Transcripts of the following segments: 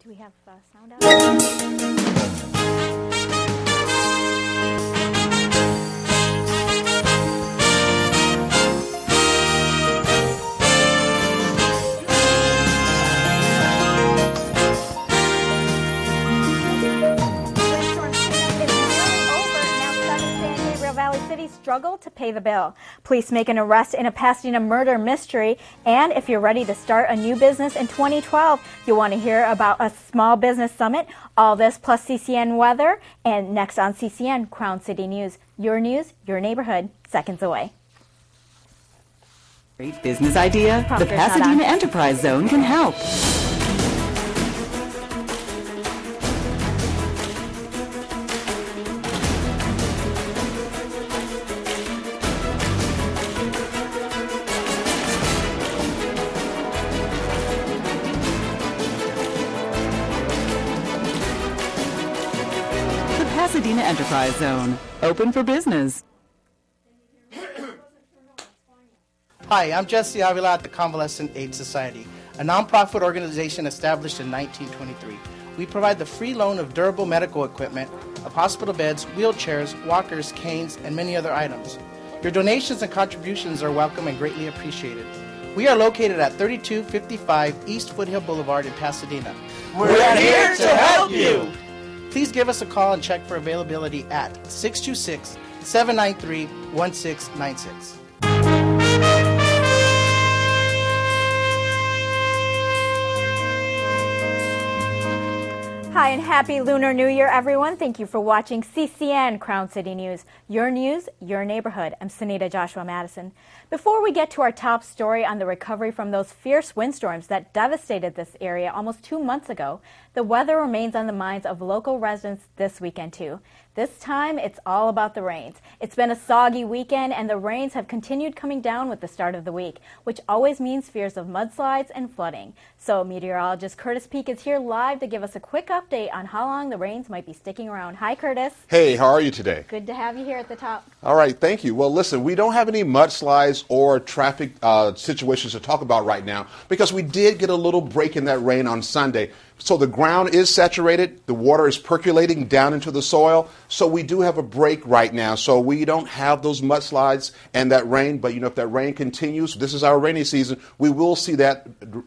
Do we have sound out? Struggle to pay the bill. Police make an arrest in a Pasadena murder mystery. And if you're ready to start a new business in 2012, you'll want to hear about a small business summit. All this plus CCN weather. And next on CCN, Crown City News, your neighborhood, seconds away. Great business idea? The Pasadena Enterprise Zone can help. Pasadena Enterprise Zone, open for business. Hi, I'm Jesse Avila at the Convalescent Aid Society, a nonprofit organization established in 1923. We provide the free loan of durable medical equipment, of hospital beds, wheelchairs, walkers, canes, and many other items. Your donations and contributions are welcome and greatly appreciated. We are located at 3255 East Foothill Boulevard in Pasadena. We're here to help you! Please give us a call and check for availability at 626-793-1696. Hi and happy Lunar New Year, everyone. Thank you for watching CCN Crown City News, your neighborhood. I'm Sunita Joshua Madison. Before we get to our top story on the recovery from those fierce windstorms that devastated this area almost 2 months ago, the weather remains on the minds of local residents this weekend too. This time, it's all about the rains. It's been a soggy weekend, and the rains have continued coming down with the start of the week, which always means fears of mudslides and flooding. So meteorologist Curtis Peak is here live to give us a quick update on how long the rains might be sticking around. Hi, Curtis. Hey, how are you today? Good to have you here at the top. All right, thank you. Well, listen, we don't have any mudslides or traffic situations to talk about right now because we did get a little break in that rain on Sunday. So the ground is saturated, the water is percolating down into the soil, so we do have a break right now. So we don't have those mudslides and that rain, but if that rain continues, this is our rainy season, we will see that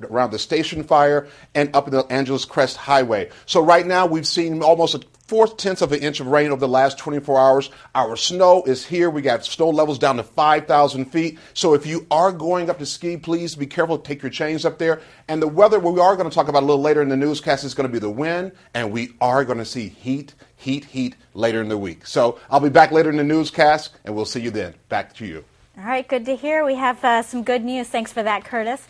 around the Station Fire and up in the Angeles Crest Highway. So right now we've seen almost a 4/10 of an inch of rain over the last 24 hours. Our snow is here. We got snow levels down to 5,000 feet. So if you are going up to ski, please be careful. Take your chains up there. And the weather, what we are going to talk about a little later in the newscast, is going to be the wind. And we are going to see heat later in the week. So I'll be back later in the newscast, and we'll see you then. Back to you. All right, good to hear. We have some good news. Thanks for that, Curtis.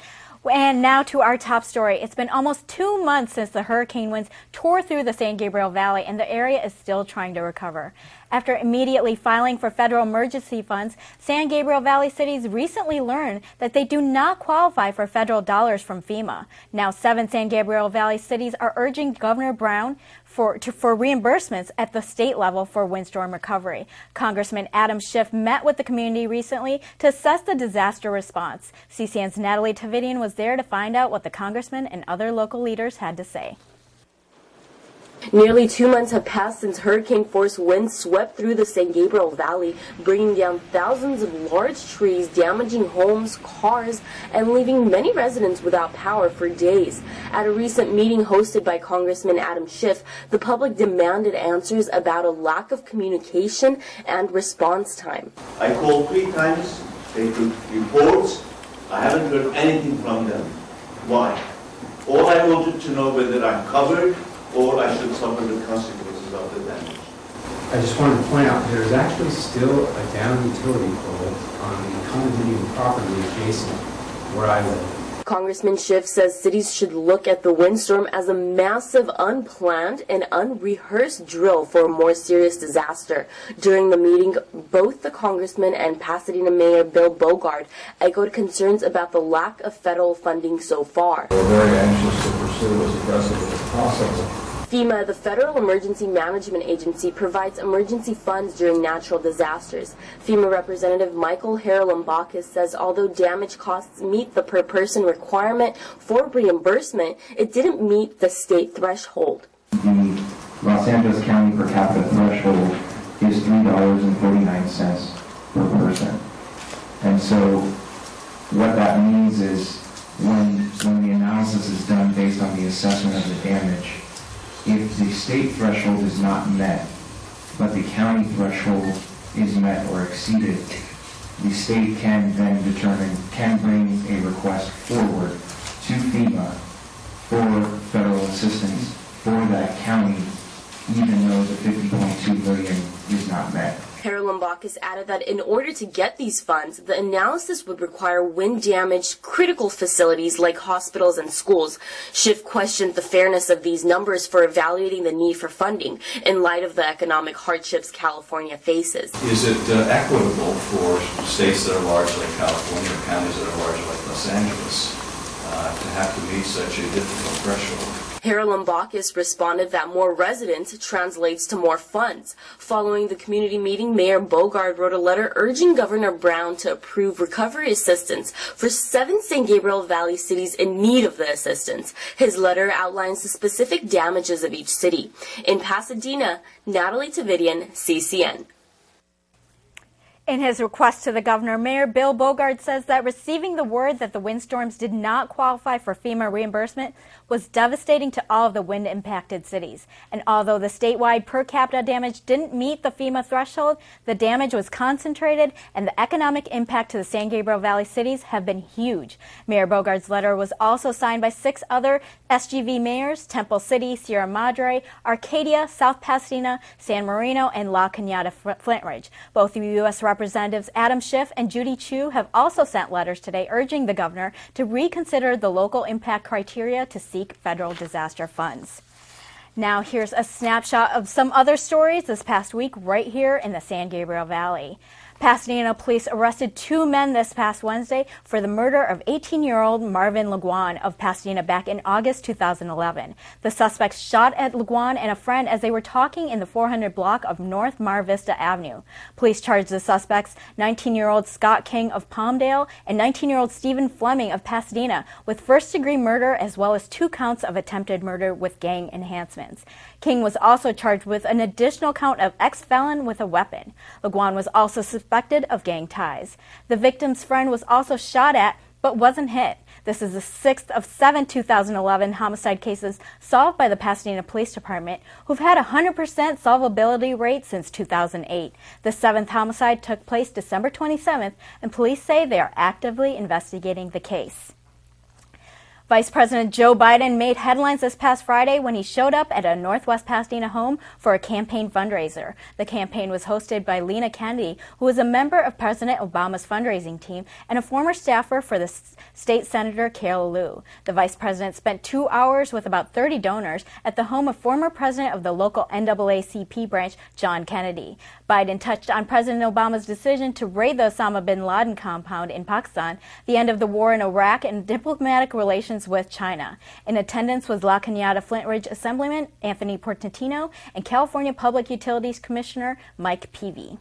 And now to our top story. It's been almost 2 months since the hurricane winds tore through the San Gabriel Valley, and the area is still trying to recover. After immediately filing for federal emergency funds, San Gabriel Valley cities recently learned that they do not qualify for federal dollars from FEMA. Now, 7 San Gabriel Valley cities are urging Governor Brown for reimbursements at the state level for windstorm recovery. Congressman Adam Schiff met with the community recently to assess the disaster response. CCN's Natalie Tavidian was there to find out what the congressman and other local leaders had to say. Nearly 2 months have passed since hurricane-force winds swept through the San Gabriel Valley, bringing down thousands of large trees, damaging homes, cars, and leaving many residents without power for days. At a recent meeting hosted by Congressman Adam Schiff, the public demanded answers about a lack of communication and response time. I called 3 times, they took reports, I haven't heard anything from them. Why? All I wanted to know whether I'm covered or I should suffer the consequences of the damage. I just wanted to point out there is actually still a down utility pole on the condominium property adjacent where I live. Congressman Schiff says cities should look at the windstorm as a massive, unplanned, and unrehearsed drill for a more serious disaster. During the meeting, both the congressman and Pasadena Mayor Bill Bogard echoed concerns about the lack of federal funding so far. We're very anxious to pursue as aggressively as possible FEMA, the Federal Emergency Management Agency, provides emergency funds during natural disasters. FEMA Representative Michael Haralambakis says although damage costs meet the per-person requirement for reimbursement, it didn't meet the state threshold. The Los Angeles County per capita threshold is $3.49 per person. And so what that means is when the analysis is done based on the assessment of the damage, if the state threshold is not met, but the county threshold is met or exceeded, the state can then bring a request forward to FEMA for federal assistance for that county, even though the $50.2 million is not met. Haralambakis added that in order to get these funds, the analysis would require wind-damaged critical facilities like hospitals and schools. Schiff questioned the fairness of these numbers for evaluating the need for funding in light of the economic hardships California faces. Is it equitable for states that are large like California or counties that are large like Los Angeles to have to meet such a difficult threshold? Haralambakis responded that more residents translates to more funds. Following the community meeting, Mayor Bogard wrote a letter urging Governor Brown to approve recovery assistance for 7 San Gabriel Valley cities in need of the assistance. His letter outlines the specific damages of each city. In Pasadena, Natalie Tavidian, CCN. In his request to the governor, Mayor Bill Bogard says that receiving the word that the windstorms did not qualify for FEMA reimbursement was devastating to all of the wind-impacted cities. And although the statewide per capita damage didn't meet the FEMA threshold, the damage was concentrated and the economic impact to the San Gabriel Valley cities have been huge. Mayor Bogard's letter was also signed by 6 other SGV mayors: Temple City, Sierra Madre, Arcadia, South Pasadena, San Marino, and La Cañada Flint Ridge. Both U.S. Representatives Adam Schiff and Judy Chu have also sent letters today urging the governor to reconsider the local impact criteria to seek federal disaster funds. Now here's a snapshot of some other stories this past week right here in the San Gabriel Valley. Pasadena police arrested 2 men this past Wednesday for the murder of 18-year-old Marvin Laguan of Pasadena back in August 2011. The suspects shot at Laguan and a friend as they were talking in the 400 block of North Mar Vista Avenue. Police charged the suspects, 19-year-old Scott King of Palmdale and 19-year-old Stephen Fleming of Pasadena, with first-degree murder as well as 2 counts of attempted murder with gang enhancements. King was also charged with an additional count of ex-felon with a weapon. Laguan was also suspected of gang ties. The victim's friend was also shot at but wasn't hit. This is the 6th of 7 2011 homicide cases solved by the Pasadena Police Department, who've had a 100% solvability rate since 2008. The 7th homicide took place December 27th, and police say they are actively investigating the case. Vice President Joe Biden made headlines this past Friday when he showed up at a Northwest Pasadena home for a campaign fundraiser. The campaign was hosted by Lena Kennedy, who is a member of President Obama's fundraising team and a former staffer for the state senator Carol Liu. The vice president spent 2 hours with about 30 donors at the home of former president of the local NAACP branch, John Kennedy. Biden touched on President Obama's decision to raid the Osama bin Laden compound in Pakistan, the end of the war in Iraq, and diplomatic relations with China. In attendance was La Cañada Flint Ridge Assemblyman Anthony Portantino and California Public Utilities Commissioner Mike Peavy.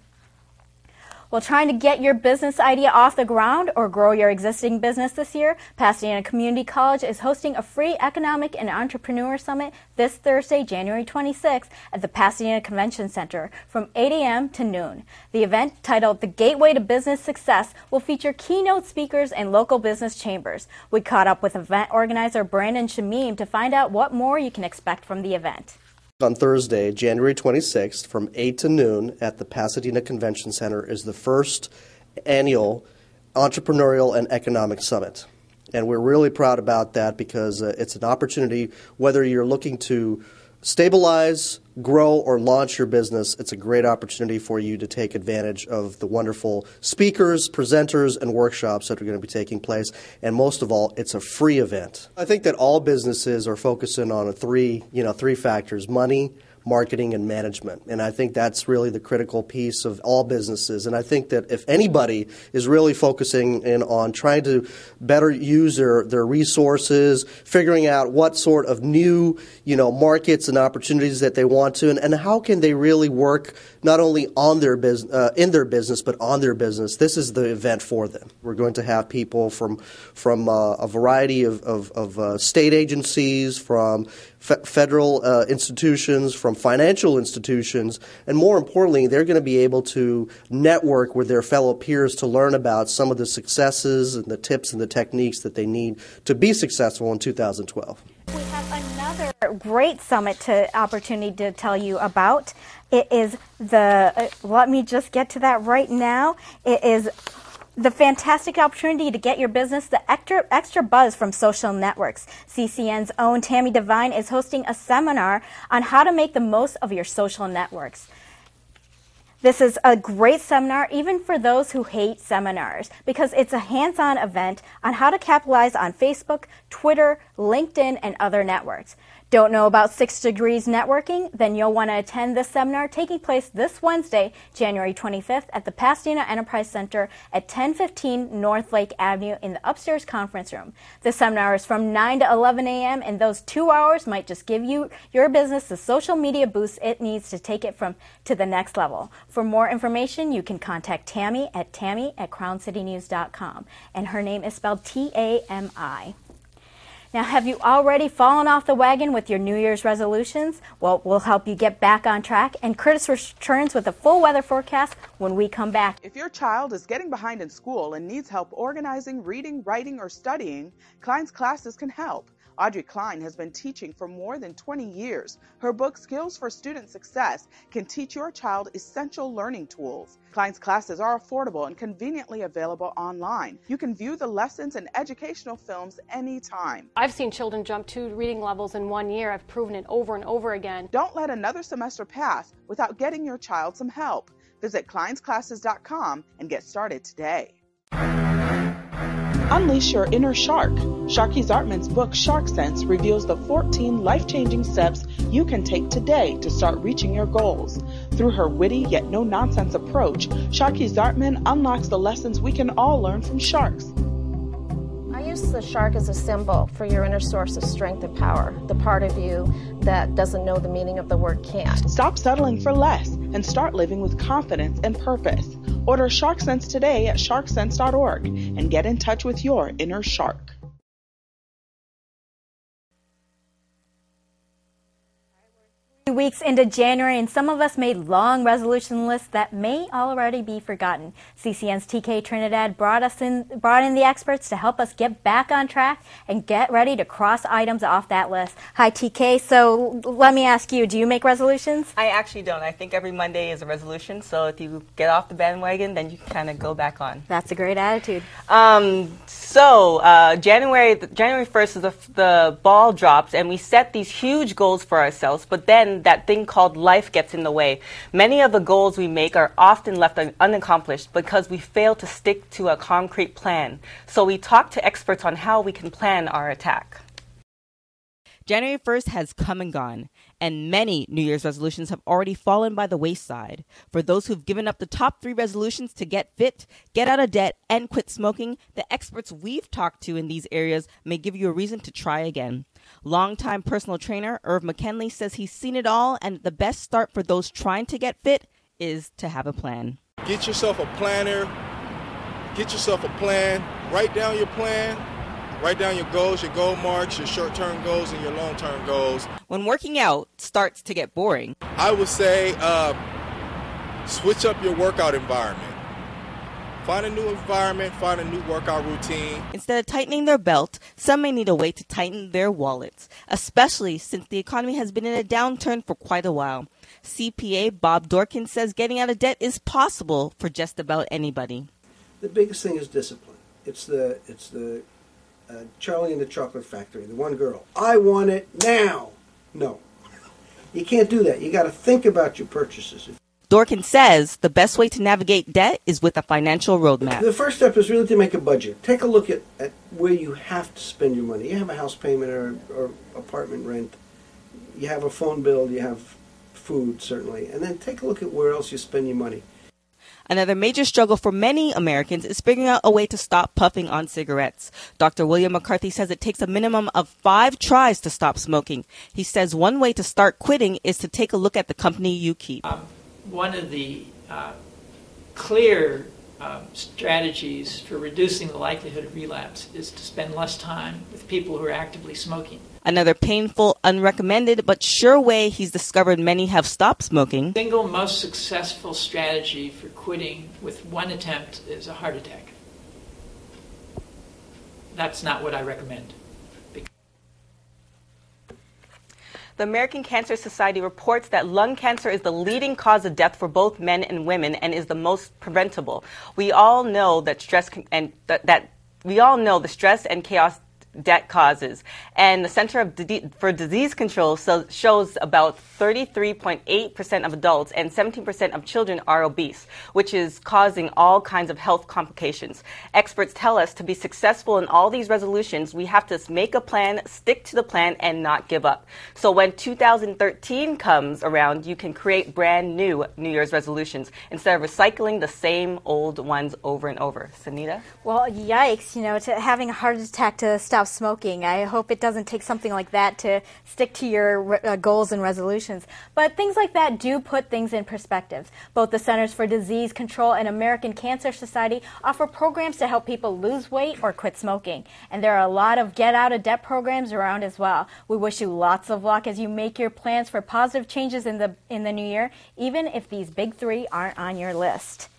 While trying to get your business idea off the ground or grow your existing business this year, Pasadena Community College is hosting a free Economic and Entrepreneur Summit this Thursday, January 26th at the Pasadena Convention Center from 8 a.m. to noon. The event, titled The Gateway to Business Success, will feature keynote speakers and local business chambers. We caught up with event organizer Brandon Shamim to find out what more you can expect from the event. On Thursday, January 26th, from 8 to noon at the Pasadena Convention Center is the first annual Entrepreneurial and Economic Summit. And we're really proud about that because it's an opportunity, whether you're looking to stabilize, grow, or launch your business, it's a great opportunity for you to take advantage of the wonderful speakers, presenters, and workshops that are going to be taking place. And most of all, it's a free event. I think that all businesses are focusing on three factors: money, marketing and management. And I think that's really the critical piece of all businesses. And I think that if anybody is really focusing in on trying to better use their resources, figuring out what sort of new, markets and opportunities that they want to, and how can they really work not only on their in their business, but on their business, this is the event for them. We're going to have people from a variety of state agencies, from federal institutions, from financial institutions, and more importantly, they're going to be able to network with their fellow peers to learn about some of the successes and the tips and the techniques that they need to be successful in 2012. We have another great summit opportunity to tell you about. It is let me just get to that right now. It is the fantastic opportunity to get your business the extra buzz from social networks. CCN's own Tammy Devine is hosting a seminar on how to make the most of your social networks. This is a great seminar, even for those who hate seminars, because it's a hands-on event on how to capitalize on Facebook, Twitter, LinkedIn, and other networks. Don't know about 6 Degrees Networking? Then you'll want to attend this seminar taking place this Wednesday, January 25th at the Pasadena Enterprise Center at 1015 North Lake Avenue in the upstairs conference room. The seminar is from 9 to 11 a.m. and those 2 hours might just give your business the social media boost it needs to take it to the next level. For more information, you can contact Tammy at crown-citynews.com, and her name is spelled T-A-M-I. Now, have you already fallen off the wagon with your New Year's resolutions? Well, we'll help you get back on track, and Curtis returns with a full weather forecast when we come back. If your child is getting behind in school and needs help organizing, reading, writing, or studying, Klein's Classes can help. Audrey Klein has been teaching for more than 20 years. Her book, Skills for Student Success, can teach your child essential learning tools. Klein's Classes are affordable and conveniently available online. You can view the lessons and educational films anytime. I've seen children jump 2 reading levels in 1 year. I've proven it over and over again. Don't let another semester pass without getting your child some help. Visit kleinsclasses.com and get started today. Unleash your inner shark. Sharky Zartman's book, Shark Sense, reveals the 14 life-changing steps you can take today to start reaching your goals. Through her witty yet no-nonsense approach, Sharky Zartman unlocks the lessons we can all learn from sharks. I use the shark as a symbol for your inner source of strength and power, the part of you that doesn't know the meaning of the word can't. Stop settling for less and start living with confidence and purpose. Order Shark Sense today at sharksense.org and get in touch with your inner shark. 2 weeks into January, and some of us made long resolution lists that may already be forgotten. CCN's TK Trinidad brought in the experts to help us get back on track and get ready to cross items off that list. Hi, TK. So let me ask you, do you make resolutions? I actually don't. I think every Monday is a resolution, so if you get off the bandwagon, then you can kind of go back on. That's a great attitude. January 1st is the ball drops, and we set these huge goals for ourselves, but then that thing called life gets in the way. Many of the goals we make are often left unaccomplished because we fail to stick to a concrete plan. So we talk to experts on how we can plan our attack. January 1st has come and gone, and many New Year's resolutions have already fallen by the wayside. For those who've given up the top 3 resolutions to get fit, get out of debt, and quit smoking, the experts we've talked to in these areas may give you a reason to try again. Longtime personal trainer Irv McKinley says he's seen it all, and the best start for those trying to get fit is to have a plan. Get yourself a planner. Get yourself a plan. Write down your plan. Write down your goals, your goal marks, your short-term goals, and your long-term goals. When working out starts to get boring, I would say switch up your workout environment. Find a new environment, find a new workout routine. Instead of tightening their belt, some may need a way to tighten their wallets, especially since the economy has been in a downturn for quite a while. CPA Bob Dorkin says getting out of debt is possible for just about anybody. The biggest thing is discipline. It's the Charlie and the Chocolate Factory, the one girl. I want it now. No. You can't do that. You got to think about your purchases. Dorkin says the best way to navigate debt is with a financial roadmap. The first step is really to make a budget. Take a look at where you have to spend your money. You have a house payment or apartment rent. You have a phone bill. You have food, certainly. And then take a look at where else you spend your money. Another major struggle for many Americans is figuring out a way to stop puffing on cigarettes. Dr. William McCarthy says it takes a minimum of 5 tries to stop smoking. He says one way to start quitting is to take a look at the company you keep. One of the clear strategies for reducing the likelihood of relapse is to spend less time with people who are actively smoking. Another painful, unrecommended, but sure way he's discovered many have stopped smoking. The single most successful strategy for quitting with one attempt is a heart attack. That's not what I recommend. The American Cancer Society reports that lung cancer is the leading cause of death for both men and women and is the most preventable. We all know that stress the stress and chaos that causes. And the Center for Disease Control shows about 33.8% of adults and 17% of children are obese, which is causing all kinds of health complications. Experts tell us to be successful in all these resolutions, we have to make a plan, stick to the plan, and not give up. So when 2013 comes around, you can create brand new New Year's resolutions instead of recycling the same old ones over and over. Sanita? Well, yikes, to having a heart attack to stop smoking. I hope it doesn't take something like that to stick to your goals and resolutions. But things like that do put things in perspective. Both the Centers for Disease Control and American Cancer Society offer programs to help people lose weight or quit smoking. And there are a lot of get-out-of-debt programs around as well. We wish you lots of luck as you make your plans for positive changes in the new year, even if these big 3 aren't on your list.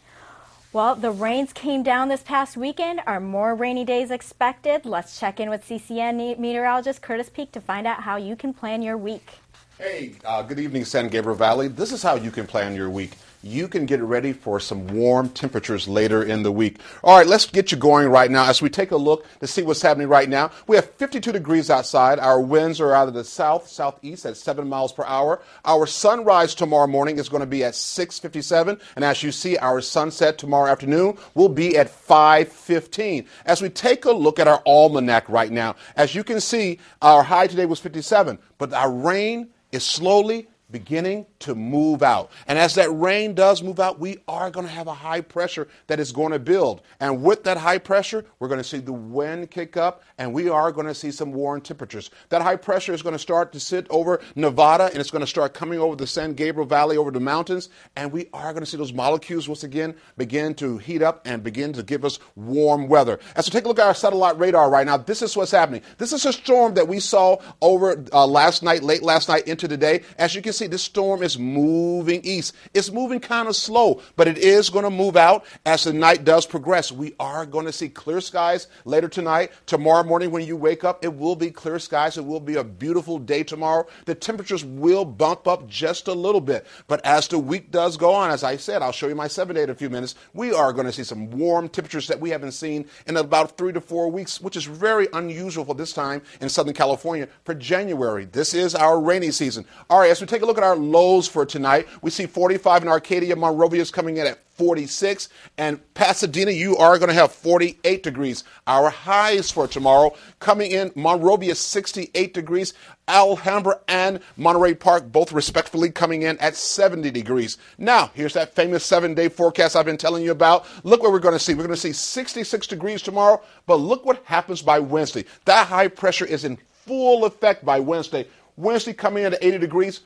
Well, the rains came down this past weekend. Are more rainy days expected? Let's check in with CCN meteorologist Curtis Peak to find out how you can plan your week. Hey, good evening, San Gabriel Valley. This is how you can plan your week. You can get ready for some warm temperatures later in the week. All right, let's get you going right now as we take a look to see what's happening right now. We have 52 degrees outside. Our winds are out of the southeast at 7 miles per hour. Our sunrise tomorrow morning is going to be at 6:57. And as you see, our sunset tomorrow afternoon will be at 5:15. As we take a look at our almanac right now, as you can see, our high today was 57, but our rain is slowly beginning to move out. And as that rain does move out, we are going to have a high pressure that is going to build. And with that high pressure, we're going to see the wind kick up, and we are going to see some warm temperatures. That high pressure is going to start to sit over Nevada, and it's going to start coming over the San Gabriel Valley, over the mountains, and we are going to see those molecules once again begin to heat up and begin to give us warm weather. As we take a look at our satellite radar right now, this is what's happening. This is a storm that we saw over late last night into today. As you can see, this storm is moving east. It's moving kind of slow, but it is going to move out as the night does progress. We are going to see clear skies later tonight. Tomorrow morning when you wake up, it will be clear skies. It will be a beautiful day tomorrow. The temperatures will bump up just a little bit. But as the week does go on, as I said, I'll show you my 7-day in a few minutes, we are going to see some warm temperatures that we haven't seen in about 3 to 4 weeks, which is very unusual for this time in Southern California for January. This is our rainy season. All right, as we take a look at our lows for tonight, we see 45 in Arcadia. Monrovia is coming in at 46. And Pasadena, you are going to have 48 degrees. Our highs for tomorrow coming in, Monrovia 68 degrees. Alhambra and Monterey Park both respectively coming in at 70 degrees. Now, here's that famous 7-day forecast I've been telling you about. Look what we're going to see. We're going to see 66 degrees tomorrow, but look what happens by Wednesday. That high pressure is in full effect by Wednesday. Wednesday coming in at 80 degrees.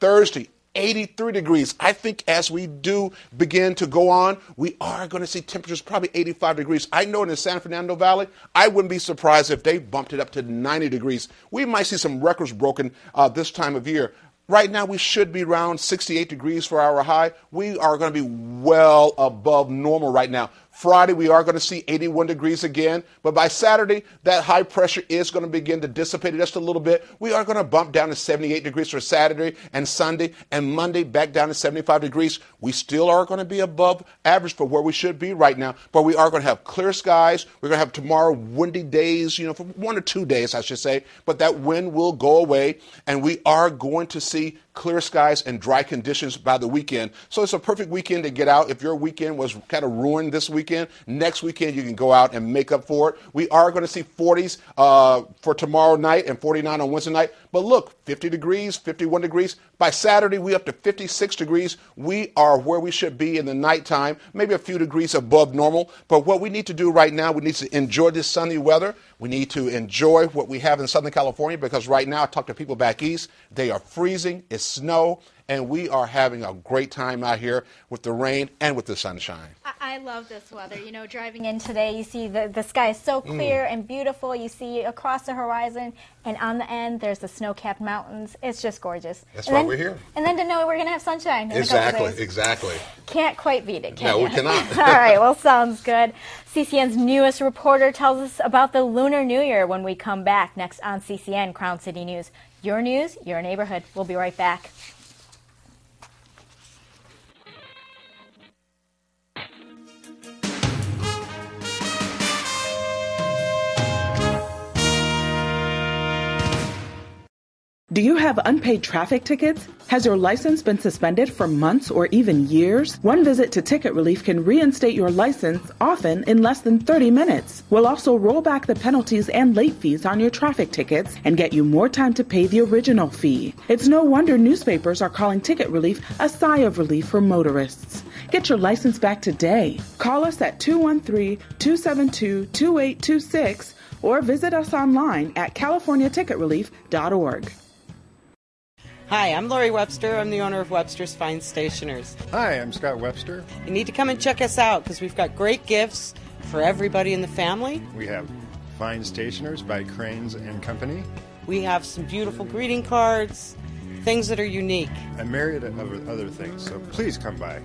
Thursday, 83 degrees. I think as we do begin to go on, we are going to see temperatures probably 85 degrees. I know in the San Fernando Valley, I wouldn't be surprised if they bumped it up to 90 degrees. We might see some records broken this time of year. Right now, we should be around 68 degrees for our high. We are going to be well above normal right now. Friday, we are going to see 81 degrees again. But by Saturday, that high pressure is going to begin to dissipate just a little bit. We are going to bump down to 78 degrees for Saturday and Sunday, and Monday back down to 75 degrees. We still are going to be above average for where we should be right now. But we are going to have clear skies. We're going to have tomorrow windy days, for 1 or 2 days, I should say. But that wind will go away, and we are going to see clear skies and dry conditions by the weekend. So it's a perfect weekend to get out. If your weekend was kind of ruined this weekend, next weekend you can go out and make up for it. We are going to see 40s for tomorrow night and 49 on Wednesday night. But look, 50 degrees, 51 degrees. By Saturday, we up to 56 degrees. We are where we should be in the nighttime, maybe a few degrees above normal. But what we need to do right now, we need to enjoy this sunny weather. We need to enjoy what we have in Southern California, because right now I talk to people back east. They are freezing. It's snow. And we are having a great time out here with the rain and with the sunshine. I love this weather. You know, driving in today, you see the sky is so clear and beautiful. You see across the horizon, and on the end, there's the snow-capped mountains. It's just gorgeous. That's why we're here. And then to know we're going to have sunshine in a couple days. Exactly. Can't quite beat it, can you? No, we cannot. All right, well, sounds good. CCN's newest reporter tells us about the Lunar New Year when we come back next on CCN Crown City News. Your news, your neighborhood. We'll be right back. Do you have unpaid traffic tickets? Has your license been suspended for months or even years? One visit to Ticket Relief can reinstate your license, often in less than 30 minutes. We'll also roll back the penalties and late fees on your traffic tickets and get you more time to pay the original fee. It's no wonder newspapers are calling Ticket Relief a sigh of relief for motorists. Get your license back today. Call us at 213-272-2826 or visit us online at californiaticketrelief.org. Hi, I'm Lori Webster. I'm the owner of Webster's Fine Stationers. Hi, I'm Scott Webster. You need to come and check us out because we've got great gifts for everybody in the family. We have Fine Stationers by Cranes and Company. We have some beautiful greeting cards, things that are unique. A myriad of other things, so please come by.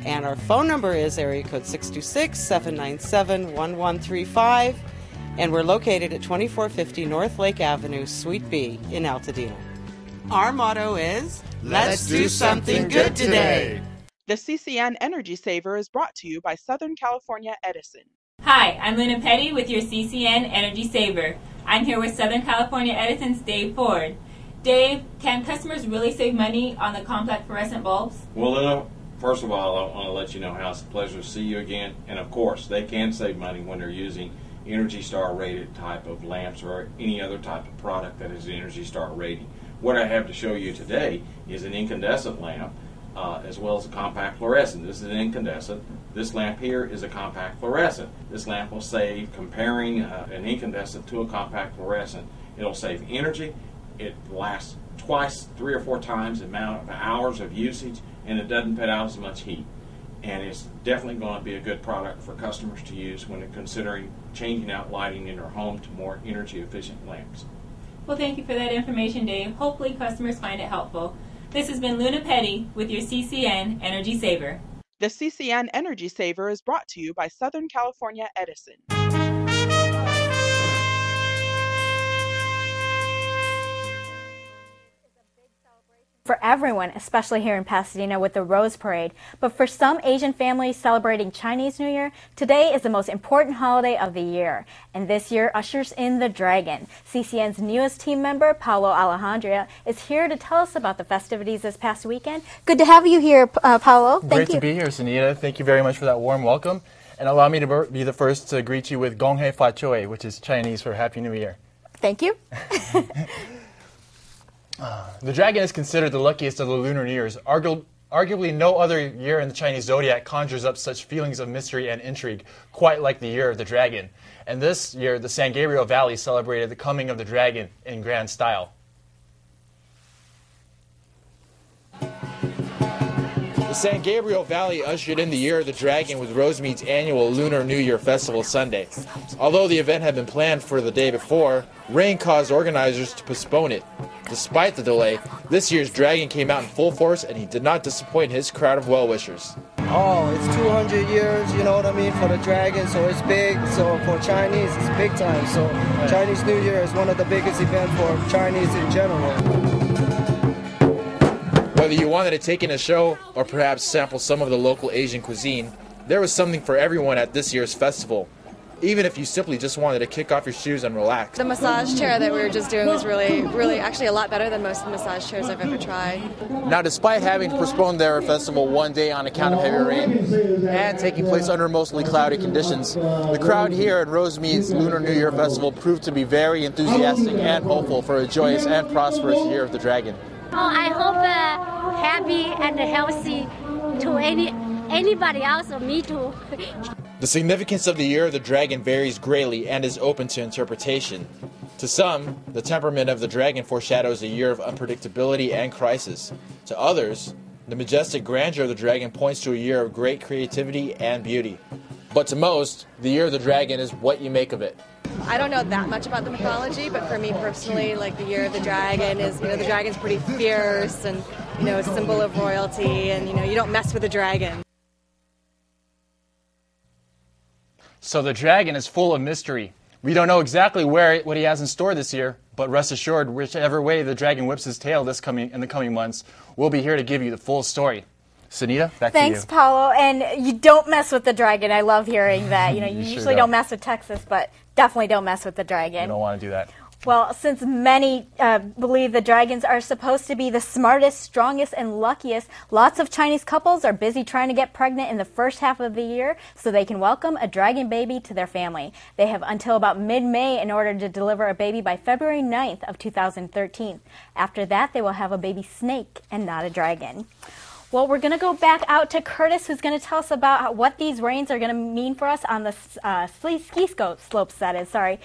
And our phone number is area code 626-797-1135. And we're located at 2450 North Lake Avenue, Suite B in Altadena. Our motto is, let's do something good today. The CCN Energy Saver is brought to you by Southern California Edison. Hi, I'm Luna Petty with your CCN Energy Saver. I'm here with Southern California Edison's Dave Ford. Dave, can customers really save money on the compact fluorescent bulbs? Well, Luna, first of all, I want to let you know how it's a pleasure to see you again. And of course, they can save money when they're using Energy Star rated type of lamps or any other type of product that is Energy Star rating. What I have to show you today is an incandescent lamp as well as a compact fluorescent. This is an incandescent. This lamp here is a compact fluorescent. This lamp will save, comparing an incandescent to a compact fluorescent, it'll save energy. It lasts twice, 3 or 4 times the amount of hours of usage, and it doesn't put out as much heat. And it's definitely going to be a good product for customers to use when they're considering changing out lighting in their home to more energy efficient lamps. Well, thank you for that information, Dave. Hopefully customers find it helpful. This has been Luna Petty with your CCN Energy Saver. The CCN Energy Saver is brought to you by Southern California Edison. For everyone, especially here in Pasadena with the Rose Parade. But for some Asian families celebrating Chinese New Year, today is the most important holiday of the year. And this year ushers in the Dragon. CCN's newest team member, Paulo Alejandria, is here to tell us about the festivities this past weekend. Good to have you here, Paulo. Thank you. Great to be here, Sunita. Thank you very much for that warm welcome. And allow me to be the first to greet you with Gong Hei Fa Choi, which is Chinese for Happy New Year. Thank you. The Dragon is considered the luckiest of the Lunar New Years. Arguably no other year in the Chinese zodiac conjures up such feelings of mystery and intrigue, quite like the year of the Dragon. And this year, the San Gabriel Valley celebrated the coming of the Dragon in grand style. The San Gabriel Valley ushered in the Year of the Dragon with Rosemead's annual Lunar New Year Festival Sunday. Although the event had been planned for the day before, rain caused organizers to postpone it. Despite the delay, this year's Dragon came out in full force and he did not disappoint his crowd of well-wishers. Oh, it's 200 years, you know what I mean, for the Dragon, so it's big. So for Chinese, it's big time. So Chinese New Year is one of the biggest events for Chinese in general. Whether you wanted to take in a show or perhaps sample some of the local Asian cuisine, there was something for everyone at this year's festival. even if you simply just wanted to kick off your shoes and relax. The massage chair that we were just doing was really actually a lot better than most of the massage chairs I've ever tried. Now, despite having to postpone their festival one day on account of heavy rain and taking place under mostly cloudy conditions, the crowd here at Rosemead's Lunar New Year Festival proved to be very enthusiastic and hopeful for a joyous and prosperous Year of the Dragon. Oh, I hope happy and healthy to anybody else or me too. The significance of the Year of the Dragon varies greatly and is open to interpretation. To some, the temperament of the dragon foreshadows a year of unpredictability and crisis. To others, the majestic grandeur of the dragon points to a year of great creativity and beauty. But to most, the Year of the Dragon is what you make of it. I don't know that much about the mythology, but for me personally, like the Year of the Dragon is, the dragon's pretty fierce and, a symbol of royalty, and, you don't mess with the dragon. So the dragon is full of mystery. We don't know exactly what he has in store this year, but rest assured, whichever way the dragon whips his tail in the coming months, we'll be here to give you the full story. Sunita, back to you. Thanks, Paulo. And you don't mess with the dragon. I love hearing that. You usually don't mess with Texas, but definitely don't mess with the dragon. You don't want to do that. Well, since many believe the dragons are supposed to be the smartest, strongest, and luckiest, lots of Chinese couples are busy trying to get pregnant in the first half of the year so they can welcome a dragon baby to their family. They have until about mid-May in order to deliver a baby by February 9th of 2013. After that, they will have a baby snake and not a dragon. Well, we're going to go back out to Curtis, who's going to tell us about what these rains are going to mean for us on the ski slopes, that is, sorry.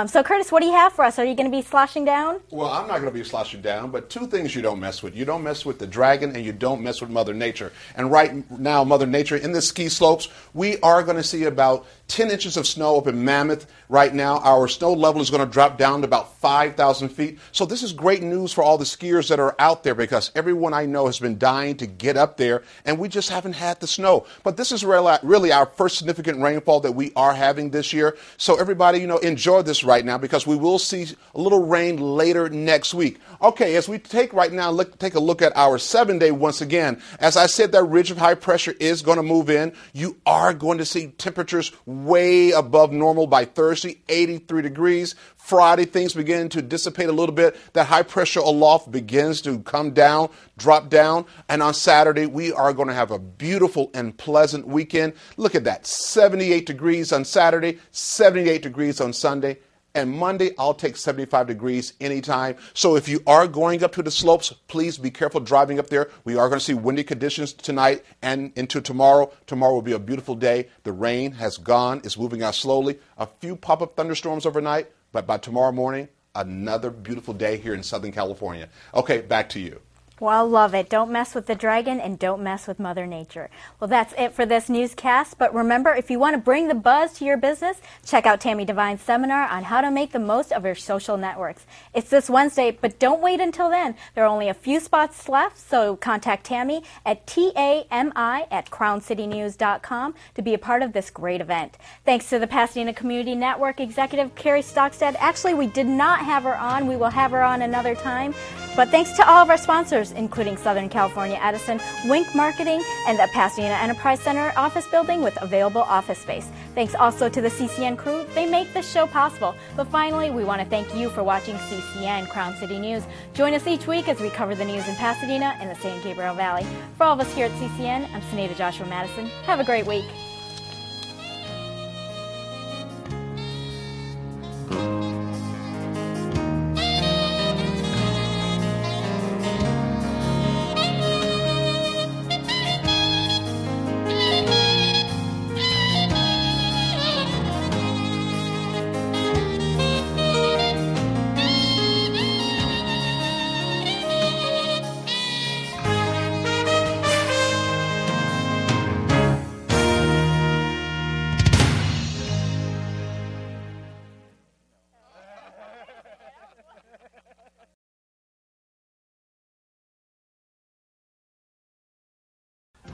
So, Curtis, what do you have for us? Are you going to be sloshing down? Well, I'm not going to be sloshing down, but two things you don't mess with. You don't mess with the dragon, and you don't mess with Mother Nature. And right now, Mother Nature, in the ski slopes, we are going to see about 10 inches of snow up in Mammoth. Right now, our snow level is going to drop down to about 5,000 feet. So this is great news for all the skiers that are out there, because everyone I know has been dying to get up there, and we just haven't had the snow. But this is really our first significant rainfall that we are having this year. So everybody, enjoy this right now, because we will see a little rain later next week. Okay, as we take a look at our 7-day once again. As I said, that ridge of high pressure is going to move in. You are going to see temperatures way above normal by Thursday, 83 degrees. Friday, things begin to dissipate a little bit. That high pressure aloft begins to come down, drop down. And on Saturday, we are going to have a beautiful and pleasant weekend. Look at that, 78 degrees on Saturday, 78 degrees on Sunday. And Monday, I'll take 75 degrees anytime. So if you are going up to the slopes, please be careful driving up there. We are going to see windy conditions tonight and into tomorrow. Tomorrow will be a beautiful day. The rain has gone. It's moving out slowly. A few pop-up thunderstorms overnight, but by tomorrow morning, another beautiful day here in Southern California. Okay, back to you. Well, love it. Don't mess with the dragon and don't mess with Mother Nature. Well, that's it for this newscast. But remember, if you want to bring the buzz to your business, check out Tammy Devine's seminar on how to make the most of your social networks. It's this Wednesday, but don't wait until then. There are only a few spots left, so contact Tammy at TAMI@crowncitynews.com to be a part of this great event. Thanks to the Pasadena Community Network executive, Carrie Stockstead. Actually, we did not have her on. We will have her on another time. But thanks to all of our sponsors, including Southern California Edison, Wink Marketing, and the Pasadena Enterprise Center office building with available office space. Thanks also to the CCN crew. They make this show possible. But finally, we want to thank you for watching CCN Crown City News. Join us each week as we cover the news in Pasadena and the San Gabriel Valley. For all of us here at CCN, I'm Sunita Joshua Madison. Have a great week.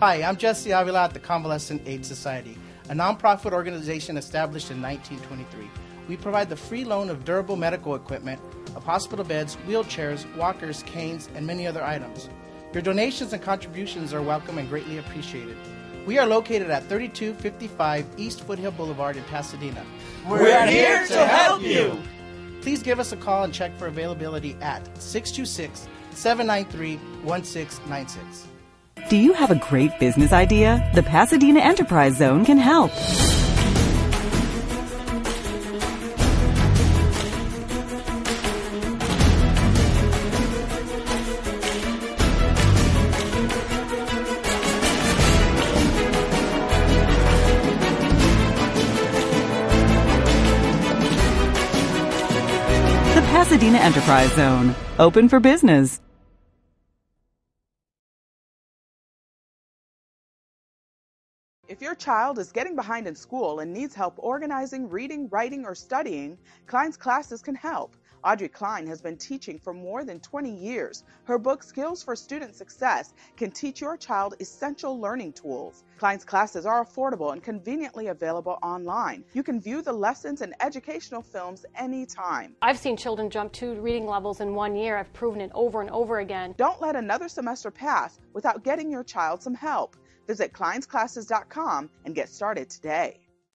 Hi, I'm Jesse Avila at the Convalescent Aid Society, a nonprofit organization established in 1923. We provide the free loan of durable medical equipment, of hospital beds, wheelchairs, walkers, canes, and many other items. Your donations and contributions are welcome and greatly appreciated. We are located at 3255 East Foothill Boulevard in Pasadena. We're here to help you. Please give us a call and check for availability at 626-793-1696. Do you have a great business idea? The Pasadena Enterprise Zone can help. The Pasadena Enterprise Zone, open for business. If your child is getting behind in school and needs help organizing, reading, writing, or studying, Klein's Classes can help. Audrey Klein has been teaching for more than 20 years. Her book, Skills for Student Success, can teach your child essential learning tools. Klein's Classes are affordable and conveniently available online. You can view the lessons and educational films anytime. I've seen children jump 2 reading levels in 1 year. I've proven it over and over again. Don't let another semester pass without getting your child some help. Visit kleinsclasses.com and get started today.